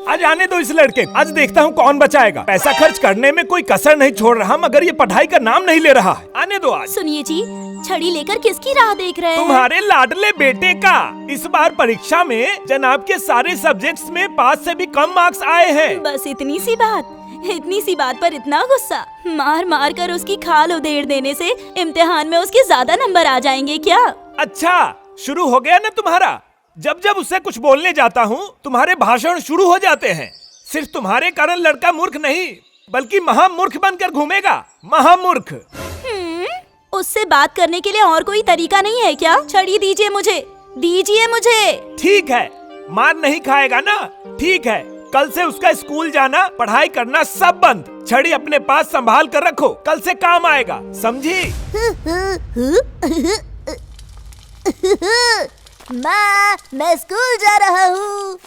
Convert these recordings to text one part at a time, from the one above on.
आज आने दो इस लड़के को। आज देखता हूँ कौन बचाएगा। पैसा खर्च करने में कोई कसर नहीं छोड़ रहा, मगर ये पढ़ाई का नाम नहीं ले रहा है। आने दो आज। सुनिए जी, छड़ी लेकर किसकी राह देख रहे हैं? तुम्हारे लाडले बेटे का। इस बार परीक्षा में जनाब के सारे सब्जेक्ट्स में 5 से भी कम मार्क्स आए हैं। बस इतनी सी बात? इतनी सी बात पर इतना गुस्सा? मार मार कर उसकी खाल उधेड़ देने से इम्तिहान में उसके ज्यादा नंबर आ जाएंगे क्या? अच्छा, शुरू हो गया ना तुम्हारा। जब जब उससे कुछ बोलने जाता हूँ तुम्हारे भाषण शुरू हो जाते हैं। सिर्फ तुम्हारे कारण लड़का मूर्ख नहीं बल्कि महामूर्ख बनकर घूमेगा। महामूर्ख। उससे बात करने के लिए और कोई तरीका नहीं है क्या? छड़ी दीजिए मुझे, दीजिए मुझे। ठीक है, मार नहीं खाएगा ना? ठीक है, कल से उसका स्कूल जाना, पढ़ाई करना सब बंद। छड़ी अपने पास संभाल कर रखो, कल से काम आएगा, समझी? माँ, मैं स्कूल जा रहा हूँ।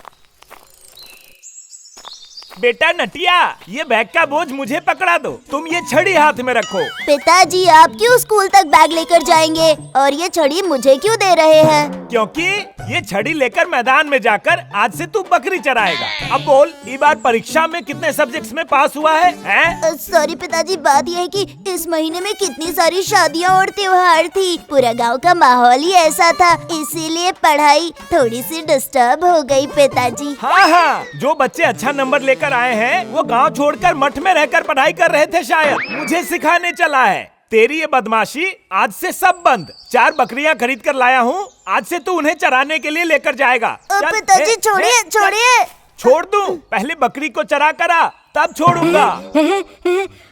बेटा नटिया, ये बैग का बोझ मुझे पकड़ा दो। तुम ये छड़ी हाथ में रखो। पिताजी, आप क्यों स्कूल तक बैग लेकर जाएंगे और ये छड़ी मुझे क्यों दे रहे हैं? क्योंकि ये छड़ी लेकर मैदान में जाकर आज से तू बकरी चराएगा। अब बोल, इस बार परीक्षा में कितने सब्जेक्ट्स में पास हुआ है? सॉरी पिताजी, बात यह है कि इस महीने में कितनी सारी शादियाँ और त्योहार थी। पूरा गांव का माहौल ही ऐसा था, इसीलिए पढ़ाई थोड़ी सी डिस्टर्ब हो गई पिताजी। हाँ हाँ, जो बच्चे अच्छा नंबर लेकर आए हैं वो गांव छोड़कर मठ में रहकर पढ़ाई कर रहे थे शायद। मुझे सिखाने चला है। तेरी ये बदमाशी आज से सब बंद। 4 बकरियां खरीद कर लाया हूँ, आज से तू उन्हें चराने के लिए लेकर जाएगा। पिताजी छोड़िए, छोड़िए। छोड़ दूं? पहले बकरी को चरा करा तब छोड़ूंगा।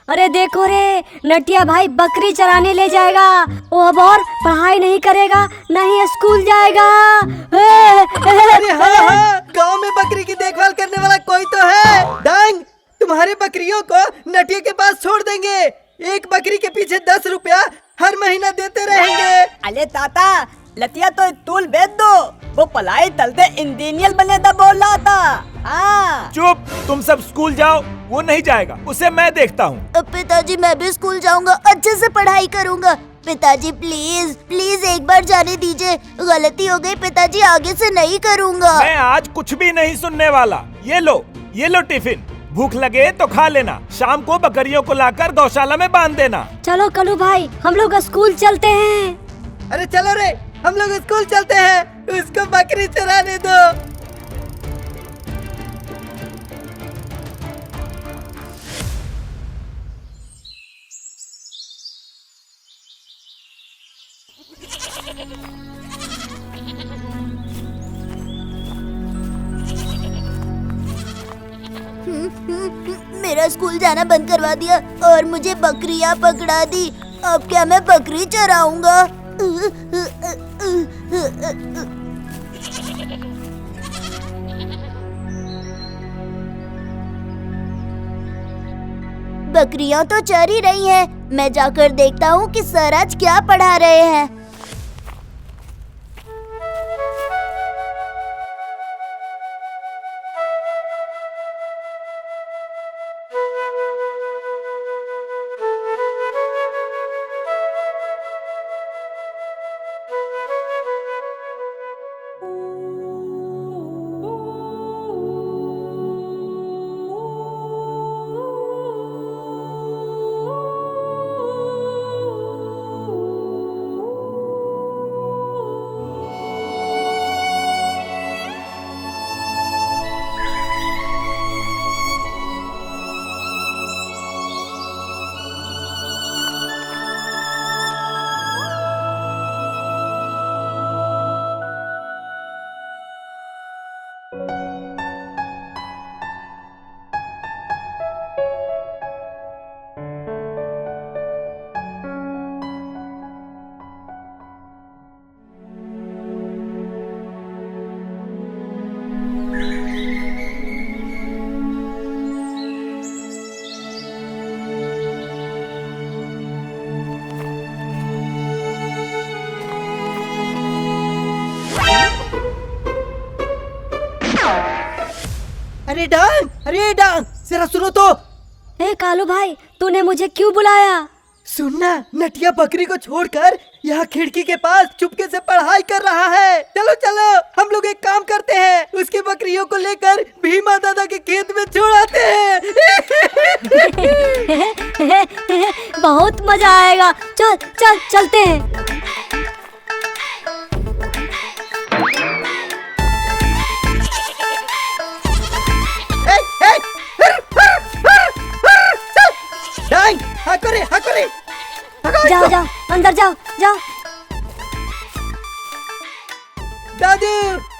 अरे देखो रे, नटिया भाई बकरी चराने ले जाएगा। वो अब और पढ़ाई नहीं करेगा, नहीं स्कूल जाएगा। अरे हाँ, गांव में बकरी की देखभाल करने वाला कोई तो है। डांग, तुम्हारे बकरियों को नटिया के पास छोड़ देंगे। एक बकरी के पीछे 10 रुपया हर महीना देते रहेंगे। अरे ताता, लतिया तो तूल बेच दो। वो पलाई तलते इंजीनियर बने था बोल रहा था। चुप, तुम सब स्कूल जाओ। वो नहीं जाएगा, उसे मैं देखता हूँ। पिताजी, मैं भी स्कूल जाऊंगा, अच्छे से पढ़ाई करूंगा। पिताजी प्लीज प्लीज एक बार जाने दीजिए। गलती हो गई पिताजी, आगे से नहीं करूंगा। मैं आज कुछ भी नहीं सुनने वाला। ये लो टिफिन। भूख लगे तो खा लेना। शाम को बकरियों को लाकर गौशाला में बांध देना। चलो कलू भाई, हम लोग स्कूल चलते हैं। अरे चलो रे, हम लोग स्कूल चलते हैं। उसको बकरी चराने दो। मेरा स्कूल जाना बंद करवा दिया और मुझे बकरियां पकड़ा दी। अब क्या मैं बकरी चराऊंगा? बकरियां तो चर ही रही हैं। मैं जाकर देखता हूँ कि सर आज क्या पढ़ा रहे हैं। अरे डांग, जरा सुनो तो। कालू भाई, तूने मुझे क्यों बुलाया? सुनना, नटिया बकरी को छोड़कर यहाँ खिड़की के पास चुपके से पढ़ाई कर रहा है। चलो चलो, हम लोग एक काम करते हैं, उसकी बकरियों को लेकर भीमा दादा के खेत में छोड़ाते हैं। बहुत मजा आएगा। चल चल चलते हैं। डांग, हाको रे, हाको रे। जाओ जाओ, अंदर जाओ जाओ। दादू,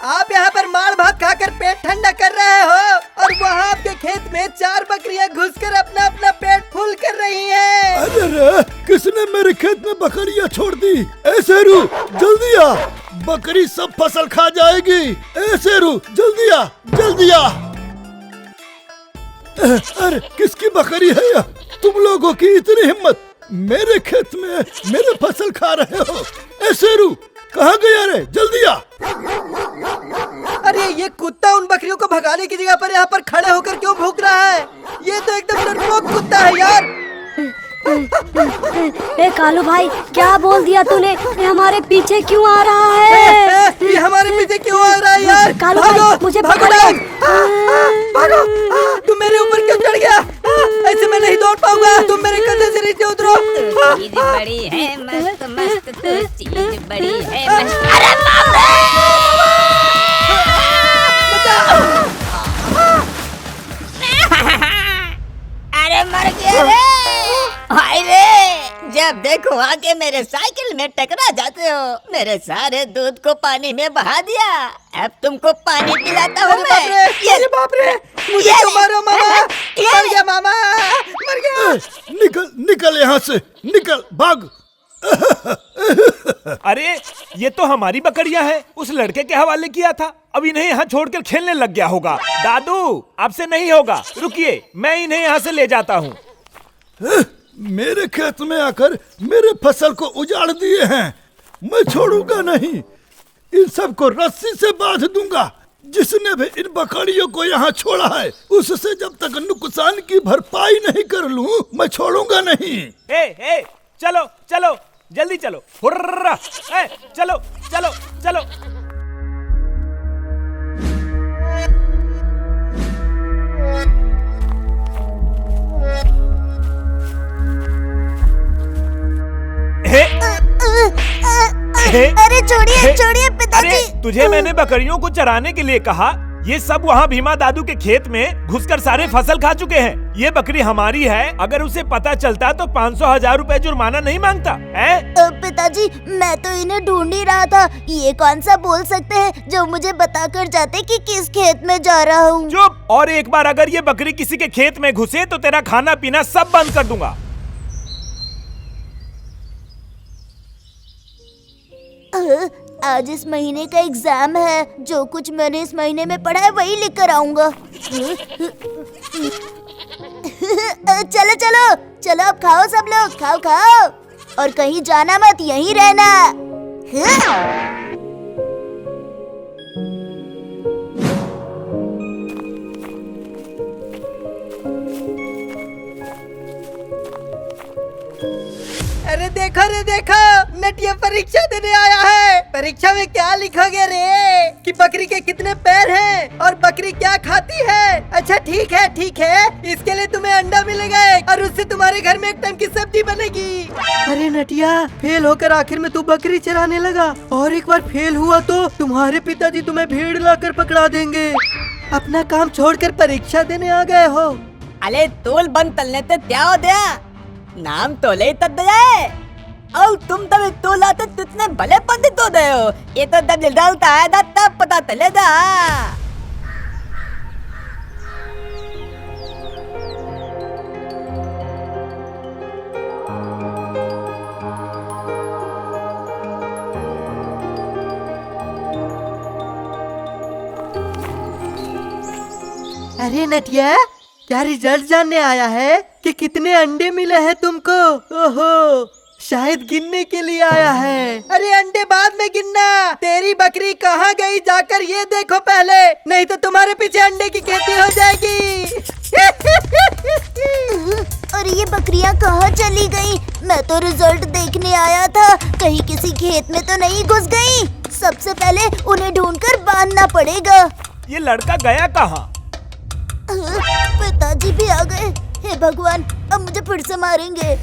आप यहाँ पर मार भात खाकर पेट ठंडा कर रहे हो और वहाँ आपके खेत में 4 बकरियाँ घुसकर अपना अपना पेट फुल कर रही हैं। अरे रे, किसने मेरे खेत में बकरियाँ छोड़ दी? ऐसे रू, जल्दी आ, बकरी सब फसल खा जाएगी। ऐसे रू, जल्दी आ, जल्दी आ। अरे किसकी बकरी है यह? तुम लोगों की इतनी हिम्मत, मेरे खेत में मेरे फसल खा रहे हो। ऐसे रू, कहाँ गया रे? जल्दी आ। अरे ये कुत्ता उन बकरियों को भगाने की जगह पर यहाँ पर खड़े होकर क्यों भूख रहा है? ये तो एकदम डरपोक कुत्ता है यार। ए कालू भाई, क्या बोल दिया तूने? ये हमारे पीछे क्यों आ रहा है? ये हमारे पीछे क्यों आ रहा है यार? कालू भाई, मुझे पकड़ ले। भागो, तुम मेरे ऊपर क्यों चढ़ गया? ऐसे मैं नहीं दौड़ पाऊंगा, तुम मेरे कंधे से नीचे उतरो। चीज बड़ी है मस्त मस्त, तो चीज बड़ी है मस्त। अरे बाप रे! अरे मर गया रे! हाय रे! जब देखो आके मेरे साइकिल में टकरा जाते हो। मेरे सारे दूध को पानी में बहा दिया। अब तुमको पानी पिलाता हूँ मैं। अरे बाप रे, मुझे क्यों मारो मामा? मर गया मामा, मर गया। निकल निकल यहाँ से, निकल, भाग। अरे ये तो हमारी बकरियां हैं, उस लड़के के हवाले किया था। अब इन्हें यहाँ छोड़कर खेलने लग गया होगा। दादू, आपसे नहीं होगा, रुकिए, मैं इन्हें यहाँ से ले जाता हूँ। मेरे खेत में आकर मेरे फसल को उजाड़ दिए हैं, मैं छोड़ूंगा नहीं। इन सबको रस्सी से बांध दूंगा। जिसने भी इन बकरियों को यहाँ छोड़ा है, उससे जब तक नुकसान की भरपाई नहीं कर लूं, मैं छोड़ूंगा नहीं। ए, चलो चलो, जल्दी चलो, हुर्रा, चलो चलो चलो। अरे छोड़िए छोड़िए पिताजी। अरे तुझे मैंने बकरियों को चराने के लिए कहा। ये सब वहाँ भीमा दादू के खेत में घुसकर सारे फसल खा चुके हैं। ये बकरी हमारी है, अगर उसे पता चलता तो 500,000 रुपए जुर्माना नहीं मांगता है? पिताजी, मैं तो इन्हें ढूंढ ही रहा था। ये कौन सा बोल सकते हैं जो मुझे बताकर जाते कि किस खेत में जा रहा हूँ? चुप! और एक बार अगर ये बकरी किसी के खेत में घुसे तो तेरा खाना पीना सब बंद कर दूंगा। आज इस महीने का एग्जाम है। जो कुछ मैंने इस महीने में पढ़ा है वही लिख कर आऊंगा। चलो चलो चलो, अब खाओ सब लोग, खाओ खाओ, और कहीं जाना मत, यहीं रहना। अरे देखो रे देखो, नटिया परीक्षा देने आया है। परीक्षा में क्या लिखोगे रे? कि बकरी के कितने पैर हैं और बकरी क्या खाती है? अच्छा ठीक है, इसके लिए तुम्हें अंडा मिलेगा और उससे तुम्हारे घर में एक टाइम की सब्जी बनेगी। अरे नटिया, फेल होकर आखिर में तू बकरी चराने लगा, और एक बार फेल हुआ तो तुम्हारे पिताजी तुम्हें भीड़ लाकर पकड़ा देंगे। अपना काम छोड़कर परीक्षा देने आ गए हो। अले तोल बंद तलने ते क्या हो दिया? नाम तोले ही तद है और तुम तब तोला तो तुतने भले पंडित हो गए हो। ये तो जब रिजल्ट आया था तब पता चलेगा। अरे नटिया, क्या रिजल्ट जानने आया है कि कितने अंडे मिले हैं तुमको? ओहो, शायद गिनने के लिए आया है। अरे अंडे बाद में गिनना, तेरी बकरी कहाँ गई जाकर ये देखो पहले, नहीं तो तुम्हारे पीछे अंडे की खेती हो जाएगी। और ये बकरियां कहाँ चली गई? मैं तो रिजल्ट देखने आया था, कहीं किसी खेत में तो नहीं घुस गई। सबसे पहले उन्हें ढूंढकर बांधना पड़ेगा। ये लड़का गया कहाँ? पिताजी भी आ गए। हे भगवान, अब मुझे फिर से मारेंगे।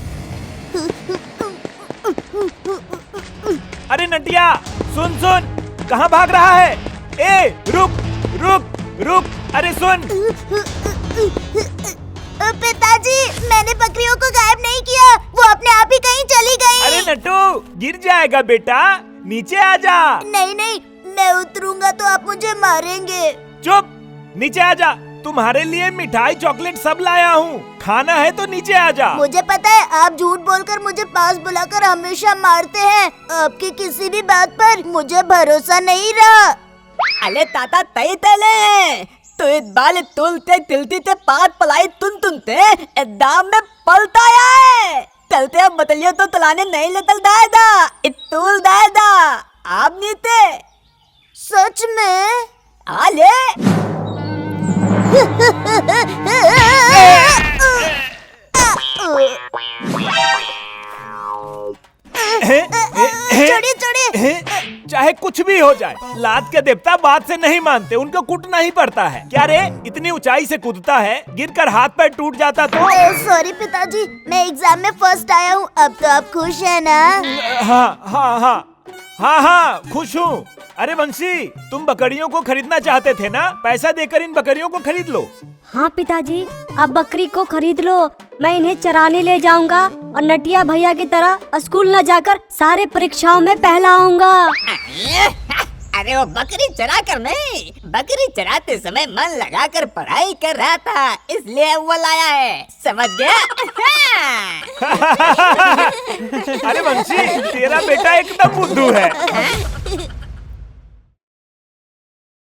अरे नटिया, सुन सुन, कहाँ भाग रहा है? ए, रुक रुक रुक, अरे सुन। पिताजी, मैंने बकरियों को गायब नहीं किया, वो अपने आप ही कहीं चली गई। अरे नट्टू, गिर जाएगा बेटा, नीचे आ जा। नहीं नहीं, मैं उतरूंगा तो आप मुझे मारेंगे। चुप, नीचे आ जा। तुम्हारे लिए मिठाई चॉकलेट सब लाया हूँ, खाना है तो नीचे आ जा। मुझे पता है, आप झूठ बोलकर मुझे पास बुलाकर हमेशा मारते हैं। आपकी किसी भी बात पर मुझे भरोसा नहीं रहा। अले ताता तई तले तो इत बाल तुलते तिलती ते पात पलाई तुनते दाम में पलता है। तलते अब बतलियो तो तलाने नहीं ले तल दायदा, इतुल दायदा आप नीते। सच में? आले छोड़िए छोड़िए। चाहे कुछ भी हो जाए, लात के देवता बात से नहीं मानते, उनको कूटना ही पड़ता है। क्या रे, इतनी ऊंचाई से कूदता है, गिरकर हाथ पैर टूट जाता तो? सॉरी पिताजी, मैं एग्जाम में फर्स्ट आया हूँ। अब तो आप खुश है ना? हाँ हाँ हाँ हाँ हाँ, खुश हूँ। अरे बंसी, तुम बकरियों को खरीदना चाहते थे ना? पैसा देकर इन बकरियों को खरीद लो। हाँ पिताजी, आप बकरी को खरीद लो, मैं इन्हें चराने ले जाऊंगा और नटिया भैया की तरह स्कूल न जाकर सारे परीक्षाओं में पहला आऊंगा। अरे वो बकरी चरा कर नहीं, बकरी चराते समय मन लगाकर पढ़ाई कर रहा था, इसलिए वो लाया है, समझ गया? अरे बंसी, तेरा बेटा एकदम बुद्धू है।